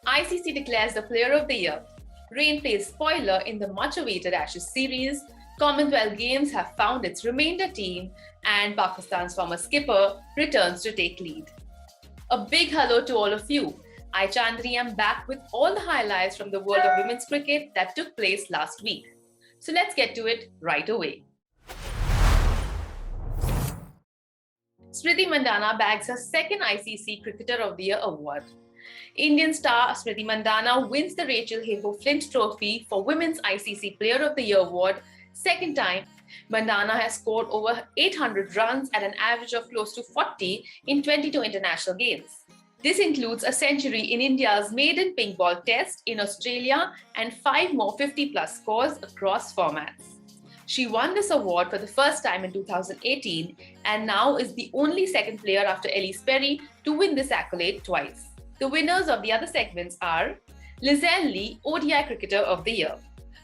ICC declares the Player of the Year. Rain plays spoiler in the much-awaited Ashes series. Commonwealth Games have found its remainder team, and Pakistan's former skipper returns to take lead. A big hello to all of you. I, Chandni, am back with all the highlights from the world of women's cricket that took place last week. So let's get to it right away. Smriti Mandhana bags her second ICC Cricketer of the Year award. Indian star Smriti Mandhana wins the Rachel Heyhoe Flint Trophy for Women's ICC Player of the Year award second time. Mandhana has scored over 800 runs at an average of close to 40 in 22 international games. This includes a century in India's maiden pink ball test in Australia and 5 more 50-plus scores across formats. She won this award for the first time in 2018 and now is the only second player after Elise Perry to win this accolade twice. The winners of the other segments are Lizelle Lee, ODI Cricketer of the Year.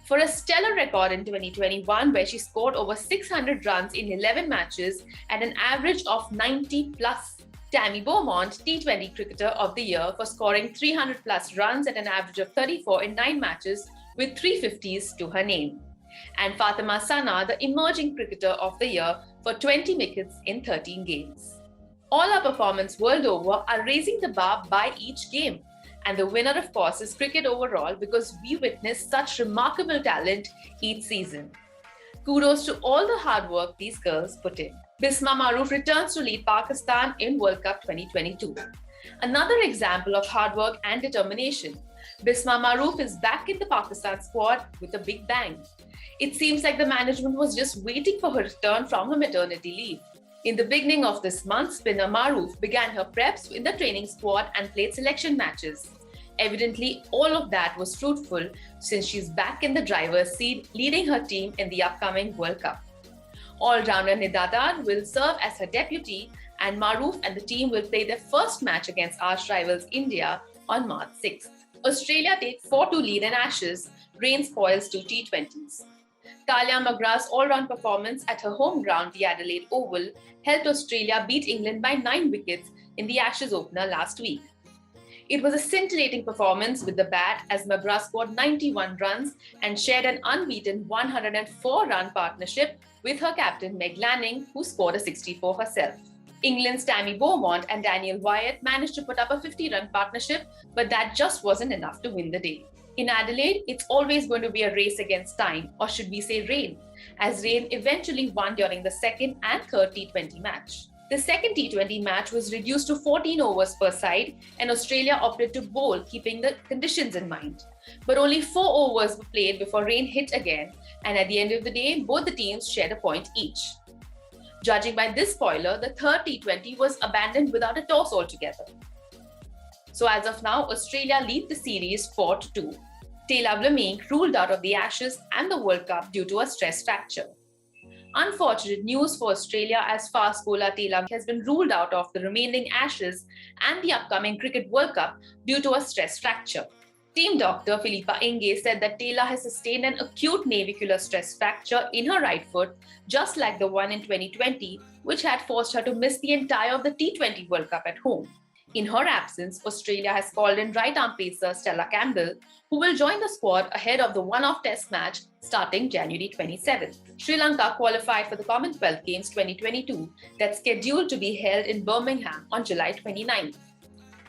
For a stellar record in 2021 where she scored over 600 runs in 11 matches at an average of 90+. Tammy Beaumont, T20 Cricketer of the Year for scoring 300+ runs at an average of 34 in 9 matches with 350s to her name. And Fatima Sana, the Emerging Cricketer of the Year for 20 wickets in 13 games. All our performances world over are raising the bar by each game. And the winner, of course, is cricket overall because we witness such remarkable talent each season. Kudos to all the hard work these girls put in. Bismah Maroof returns to lead Pakistan in World Cup 2022. Another example of hard work and determination. Bismah Maroof is back in the Pakistan squad with a big bang. It seems like the management was just waiting for her return from her maternity leave. In the beginning of this month, spinner Maroof began her preps in the training squad and played selection matches. Evidently, all of that was fruitful since she's back in the driver's seat leading her team in the upcoming World Cup. All-rounder Nidadar will serve as her deputy, and Maroof and the team will play their first match against arch rivals India on March 6th. Australia take 4-2 lead in Ashes, rain spoils 2 T20s. Talia McGrath's all-round performance at her home ground, the Adelaide Oval, helped Australia beat England by 9 wickets in the Ashes opener last week. It was a scintillating performance with the bat as McGrath scored 91 runs and shared an unbeaten 104-run partnership with her captain Meg Lanning, who scored a 64 herself. England's Tammy Beaumont and Daniel Wyatt managed to put up a 50-run partnership, but that just wasn't enough to win the day. In Adelaide, it's always going to be a race against time, or should we say rain, as rain eventually won during the second and third T20 match. The second T20 match was reduced to 14 overs per side, and Australia opted to bowl, keeping the conditions in mind. But only 4 overs were played before rain hit again, and at the end of the day, both the teams shared a point each. Judging by this spoiler, the third T20 was abandoned without a toss altogether. So as of now, Australia lead the series 4-2. Taylor Vlaming ruled out of the Ashes and the World Cup due to a stress fracture. Unfortunate news for Australia as fast bowler Taylor has been ruled out of the remaining Ashes and the upcoming Cricket World Cup due to a stress fracture. Team doctor Philippa Inge said that Taylor has sustained an acute navicular stress fracture in her right foot, just like the one in 2020, which had forced her to miss the entire of the T20 World Cup at home. In her absence, Australia has called in right-arm pacer Stella Campbell, who will join the squad ahead of the one-off test match starting January 27th. Sri Lanka qualified for the Commonwealth Games 2022 that's scheduled to be held in Birmingham on July 29th.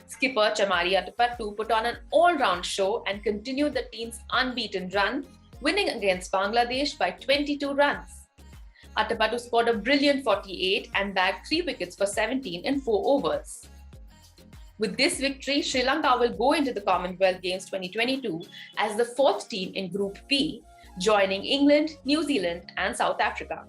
Skipper Chamari Atapattu put on an all-round show and continued the team's unbeaten run, winning against Bangladesh by 22 runs. Atapattu scored a brilliant 48 and bagged 3 wickets for 17 in 4 overs. With this victory, Sri Lanka will go into the Commonwealth Games 2022 as the 4th team in Group B, joining England, New Zealand and South Africa.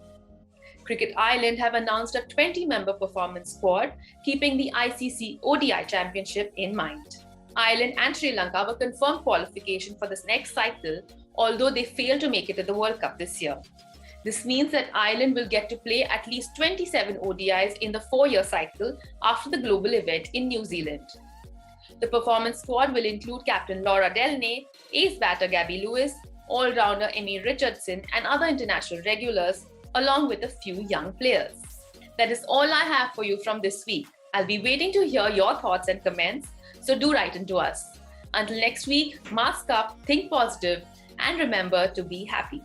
Cricket Ireland have announced a 20-member performance squad, keeping the ICC ODI Championship in mind. Ireland and Sri Lanka were confirmed qualification for this next cycle, although they failed to make it to the World Cup this year. This means that Ireland will get to play at least 27 ODIs in the 4-year cycle after the global event in New Zealand. The performance squad will include captain Laura Delnay, ace batter Gabby Lewis, all-rounder Amy Richardson and other international regulars, along with a few young players. That is all I have for you from this week. I'll be waiting to hear your thoughts and comments, so do write into us. Until next week, mask up, think positive, and remember to be happy.